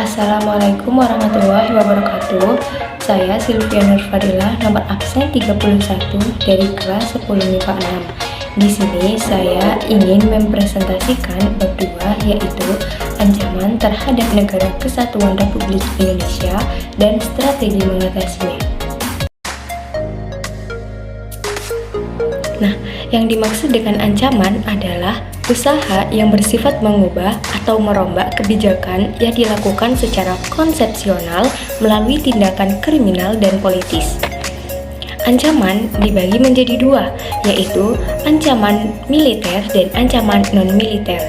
Assalamualaikum warahmatullahi wabarakatuh. Saya Sylvia Nurfadilah, nomor absen 31 dari kelas 10 MIPA 6. Di sini saya ingin mempresentasikan bab 2, yaitu ancaman terhadap Negara Kesatuan Republik Indonesia dan strategi mengatasinya. Nah, yang dimaksud dengan ancaman adalah usaha yang bersifat mengubah atau merombak kebijakan yang dilakukan secara konsepsional melalui tindakan kriminal dan politis. Ancaman dibagi menjadi dua, yaitu ancaman militer dan ancaman non-militer.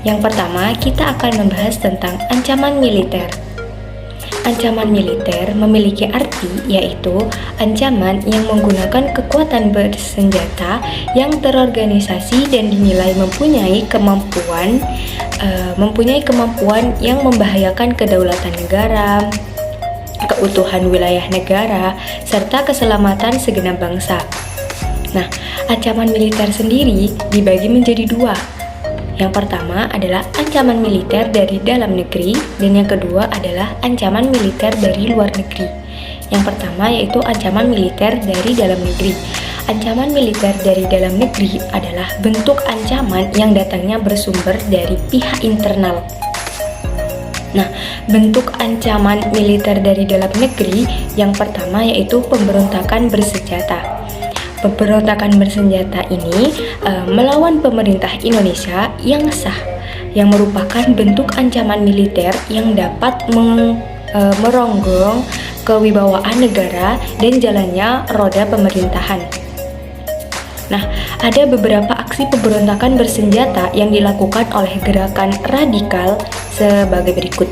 Yang pertama, kita akan membahas tentang ancaman militer. Ancaman militer memiliki arti yaitu ancaman yang menggunakan kekuatan bersenjata yang terorganisasi dan dinilai mempunyai kemampuan yang membahayakan kedaulatan negara, keutuhan wilayah negara, serta keselamatan segenap bangsa. Nah, ancaman militer sendiri dibagi menjadi dua. Yang pertama adalah ancaman militer dari dalam negeri, dan yang kedua adalah ancaman militer dari luar negeri. Yang pertama yaitu ancaman militer dari dalam negeri. Ancaman militer dari dalam negeri adalah bentuk ancaman yang datangnya bersumber dari pihak internal. Nah, bentuk ancaman militer dari dalam negeri yang pertama yaitu pemberontakan bersenjata. Pemberontakan bersenjata ini melawan pemerintah Indonesia yang sah, yang merupakan bentuk ancaman militer yang dapat meronggong kewibawaan negara dan jalannya roda pemerintahan. Nah, ada beberapa aksi pemberontakan bersenjata yang dilakukan oleh gerakan radikal sebagai berikut.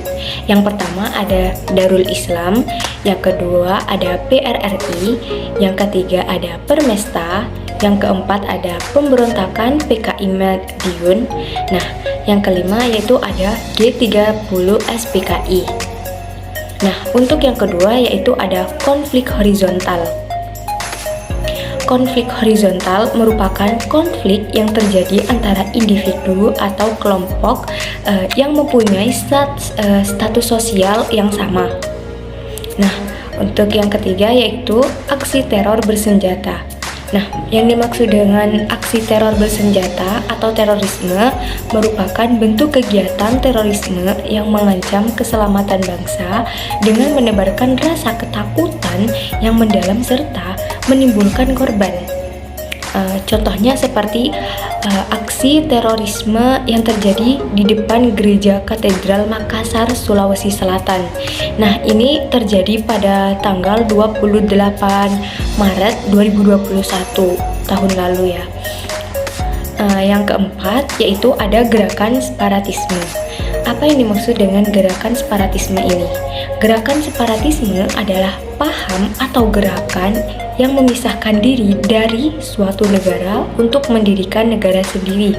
Yang pertama ada Darul Islam, yang kedua ada PRRI, yang ketiga ada Permesta, yang keempat ada pemberontakan PKI Madiun. Nah, yang kelima yaitu ada G30 SPKI. Nah, untuk yang kedua yaitu ada konflik horizontal. Konflik horizontal merupakan konflik yang terjadi antara individu atau kelompok yang mempunyai status sosial yang sama. Nah, untuk yang ketiga yaitu aksi teror bersenjata. Nah, yang dimaksud dengan aksi teror bersenjata atau terorisme merupakan bentuk kegiatan terorisme yang mengancam keselamatan bangsa dengan menebarkan rasa ketakutan yang mendalam serta menimbulkan korban. Contohnya seperti aksi terorisme yang terjadi di depan Gereja Katedral Makassar, Sulawesi Selatan. Nah, ini terjadi pada tanggal 28 Maret 2021 tahun lalu ya. Yang keempat yaitu ada gerakan separatisme. Apa yang dimaksud dengan gerakan separatisme ini? Gerakan separatisme adalah paham atau gerakan yang memisahkan diri dari suatu negara untuk mendirikan negara sendiri.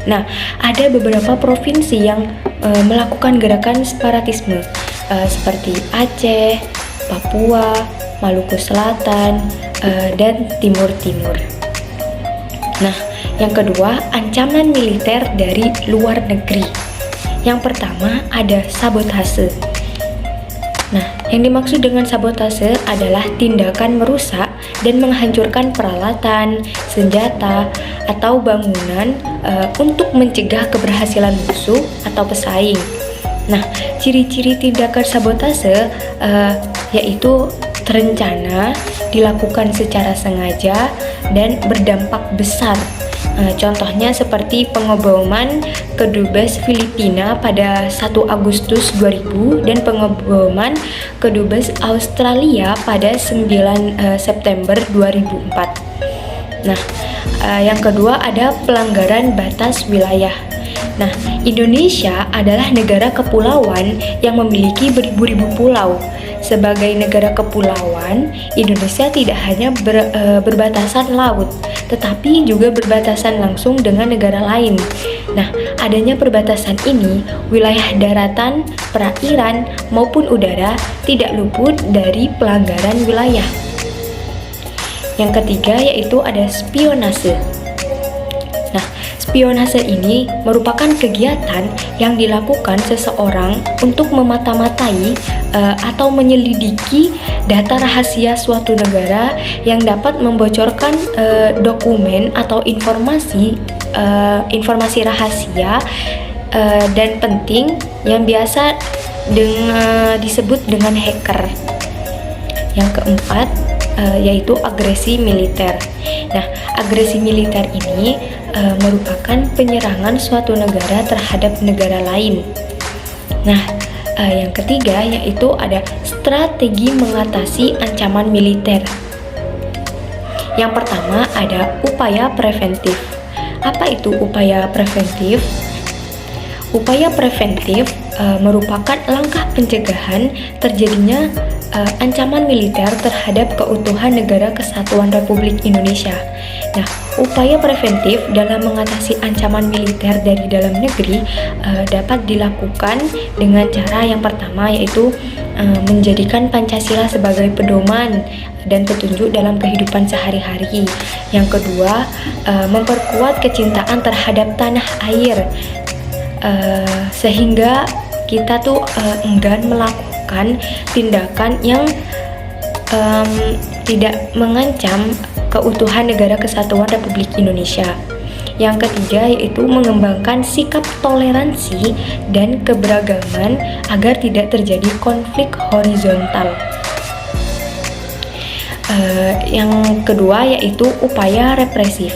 Nah, ada beberapa provinsi yang melakukan gerakan separatisme seperti Aceh, Papua, Maluku Selatan, dan Timur Timur. Nah, yang kedua, ancaman militer dari luar negeri. Yang pertama ada sabotase. Nah, yang dimaksud dengan sabotase adalah tindakan merusak dan menghancurkan peralatan, senjata, atau bangunan untuk mencegah keberhasilan musuh atau pesaing. Nah, ciri-ciri tindakan sabotase yaitu terencana, dilakukan secara sengaja, dan berdampak besar. Contohnya seperti pengeboman Kedubes Filipina pada 1 Agustus 2000 dan pengeboman Kedubes Australia pada 9 September 2004. Nah, yang kedua ada pelanggaran batas wilayah. Nah, Indonesia adalah negara kepulauan yang memiliki beribu-ribu pulau. Sebagai negara kepulauan, Indonesia tidak hanya berbatasan laut, tetapi juga berbatasan langsung dengan negara lain. Nah, adanya perbatasan ini, wilayah daratan, perairan, maupun udara tidak luput dari pelanggaran wilayah. Yang ketiga yaitu ada spionase. Nah, Spionase ini merupakan kegiatan yang dilakukan seseorang untuk memata-matai atau menyelidiki data rahasia suatu negara yang dapat membocorkan dokumen atau informasi rahasia dan penting yang biasa disebut dengan hacker. Yang keempat yaitu agresi militer. Nah, agresi militer ini merupakan penyerangan suatu negara terhadap negara lain. Nah, yang ketiga yaitu ada strategi mengatasi ancaman militer. Yang pertama ada upaya preventif. Apa itu upaya preventif? Upaya preventif merupakan langkah pencegahan terjadinya ancaman militer terhadap keutuhan Negara Kesatuan Republik Indonesia. Nah, upaya preventif dalam mengatasi ancaman militer dari dalam negeri dapat dilakukan dengan cara yang pertama yaitu menjadikan Pancasila sebagai pedoman dan petunjuk dalam kehidupan sehari-hari. Yang kedua, memperkuat kecintaan terhadap tanah air sehingga kita tuh enggan melakukan tindakan yang tidak mengancam keutuhan Negara Kesatuan Republik Indonesia. Yang ketiga yaitu mengembangkan sikap toleransi dan keberagaman agar tidak terjadi konflik horizontal. Yang kedua yaitu upaya represif.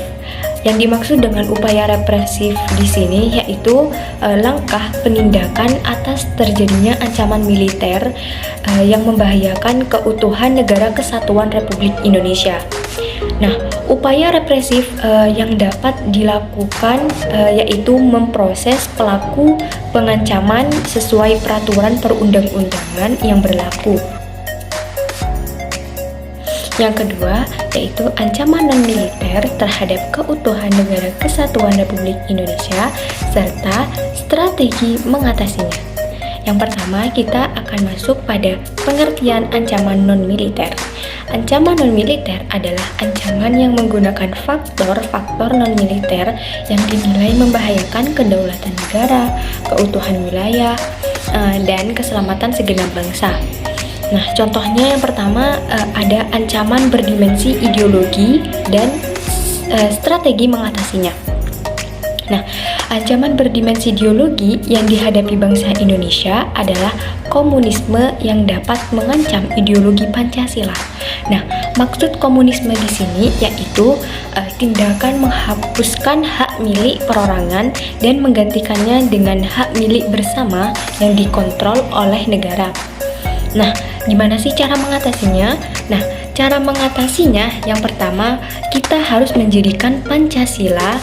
Yang dimaksud dengan upaya represif di sini yaitu langkah penindakan atas terjadinya ancaman militer yang membahayakan keutuhan Negara Kesatuan Republik Indonesia. Nah, upaya represif yang dapat dilakukan yaitu memproses pelaku pengancaman sesuai peraturan perundang-undangan yang berlaku. Yang kedua yaitu ancaman non-militer terhadap keutuhan Negara Kesatuan Republik Indonesia serta strategi mengatasinya. Yang pertama kita akan masuk pada pengertian ancaman non-militer. Ancaman non-militer adalah ancaman yang menggunakan faktor-faktor non-militer yang dinilai membahayakan kedaulatan negara, keutuhan wilayah, dan keselamatan segenap bangsa. Nah, contohnya yang pertama ada ancaman berdimensi ideologi dan strategi mengatasinya. Nah, ancaman berdimensi ideologi yang dihadapi bangsa Indonesia adalah komunisme yang dapat mengancam ideologi Pancasila. Nah, maksud komunisme di sini yaitu tindakan menghapuskan hak milik perorangan dan menggantikannya dengan hak milik bersama yang dikontrol oleh negara. Nah, gimana sih cara mengatasinya? Nah, cara mengatasinya yang pertama kita harus menjadikan Pancasila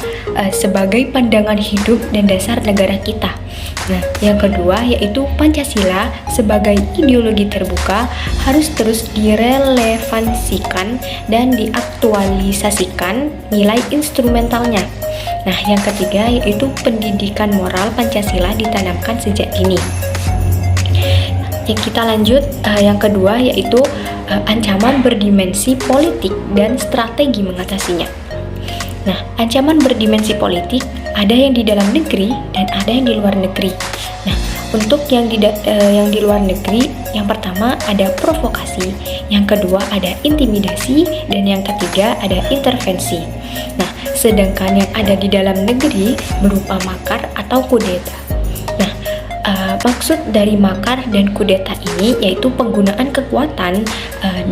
sebagai pandangan hidup dan dasar negara kita. Nah, yang kedua yaitu Pancasila sebagai ideologi terbuka harus terus direlevansikan dan diaktualisasikan nilai instrumentalnya. Nah, yang ketiga yaitu pendidikan moral Pancasila ditanamkan sejak dini. Kita lanjut yang kedua yaitu ancaman berdimensi politik dan strategi mengatasinya. Nah, ancaman berdimensi politik ada yang di dalam negeri dan ada yang di luar negeri. Nah, untuk yang di luar negeri, yang pertama ada provokasi, yang kedua ada intimidasi, dan yang ketiga ada intervensi. Nah, sedangkan yang ada di dalam negeri berupa makar atau kudeta. Maksud dari makar dan kudeta ini yaitu penggunaan kekuatan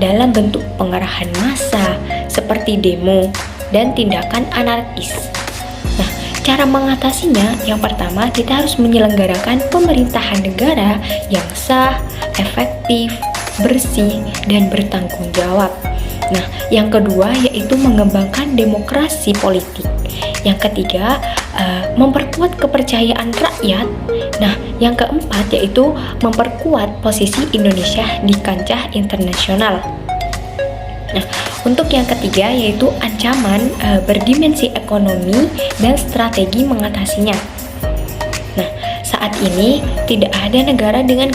dalam bentuk pengerahan massa seperti demo dan tindakan anarkis. Nah, cara mengatasinya yang pertama kita harus menyelenggarakan pemerintahan negara yang sah, efektif, bersih, dan bertanggung jawab. Nah, yang kedua yaitu mengembangkan demokrasi politik. Yang ketiga, memperkuat kepercayaan rakyat. Nah, yang keempat yaitu memperkuat posisi Indonesia di kancah internasional. Nah, untuk yang ketiga yaitu ancaman berdimensi ekonomi dan strategi mengatasinya. Nah, saat ini tidak ada negara dengan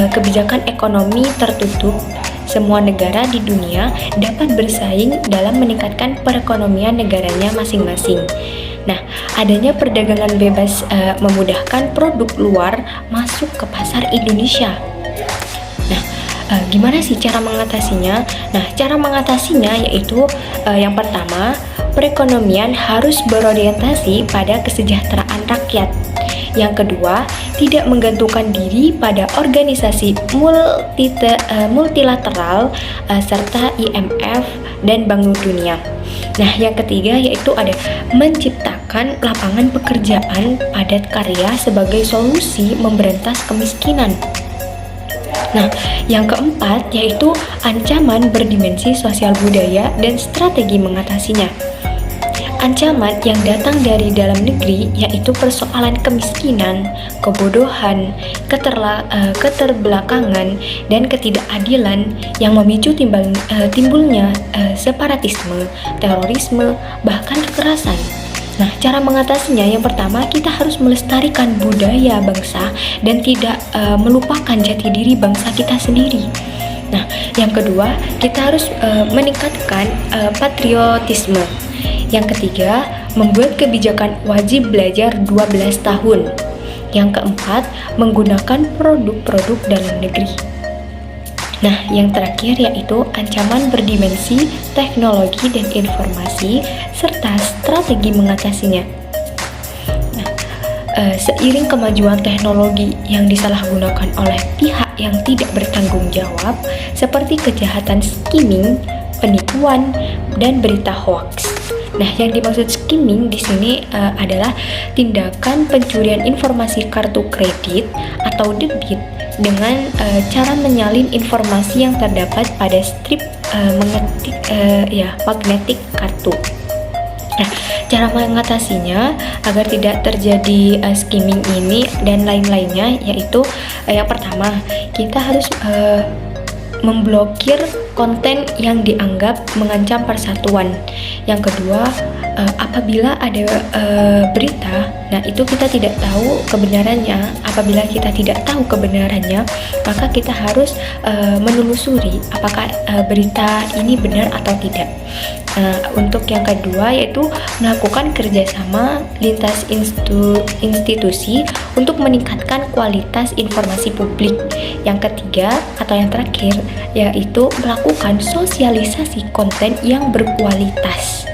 kebijakan ekonomi tertutup. Semua negara di dunia dapat bersaing dalam meningkatkan perekonomian negaranya masing-masing. Nah, adanya perdagangan bebas memudahkan produk luar masuk ke pasar Indonesia. Nah, gimana sih cara mengatasinya? Nah, cara mengatasinya yaitu yang pertama, perekonomian harus berorientasi pada kesejahteraan rakyat. Yang kedua, tidak menggantungkan diri pada organisasi multilateral serta IMF dan Bank Dunia. Nah, yang ketiga yaitu ada menciptakan lapangan pekerjaan padat karya sebagai solusi memberantas kemiskinan. Nah, yang keempat yaitu ancaman berdimensi sosial budaya dan strategi mengatasinya. Ancaman yang datang dari dalam negeri yaitu persoalan kemiskinan, kebodohan, keterbelakangan, dan ketidakadilan yang memicu timbulnya separatisme, terorisme, bahkan kekerasan. Nah, cara mengatasinya yang pertama kita harus melestarikan budaya bangsa dan tidak melupakan jati diri bangsa kita sendiri. Nah, yang kedua kita harus meningkatkan patriotisme. Yang ketiga, membuat kebijakan wajib belajar 12 tahun. Yang keempat, menggunakan produk-produk dalam negeri. Nah, yang terakhir yaitu ancaman berdimensi teknologi dan informasi serta strategi mengatasinya. Nah, seiring kemajuan teknologi yang disalahgunakan oleh pihak yang tidak bertanggung jawab seperti kejahatan skimming, penipuan, dan berita hoax. Nah, yang dimaksud skimming di sini adalah tindakan pencurian informasi kartu kredit atau debit dengan cara menyalin informasi yang terdapat pada strip magnetik kartu. Nah, cara mengatasinya agar tidak terjadi skimming ini dan lain-lainnya yaitu yang pertama, kita harus memblokir konten yang dianggap mengancam persatuan. Yang kedua, apabila ada berita, nah itu kita tidak tahu kebenarannya. Apabila kita tidak tahu kebenarannya, maka kita harus menelusuri apakah berita ini benar atau tidak. Untuk yang kedua yaitu melakukan kerjasama lintas institusi untuk meningkatkan kualitas informasi publik. Yang ketiga atau yang terakhir yaitu melakukan sosialisasi konten yang berkualitas.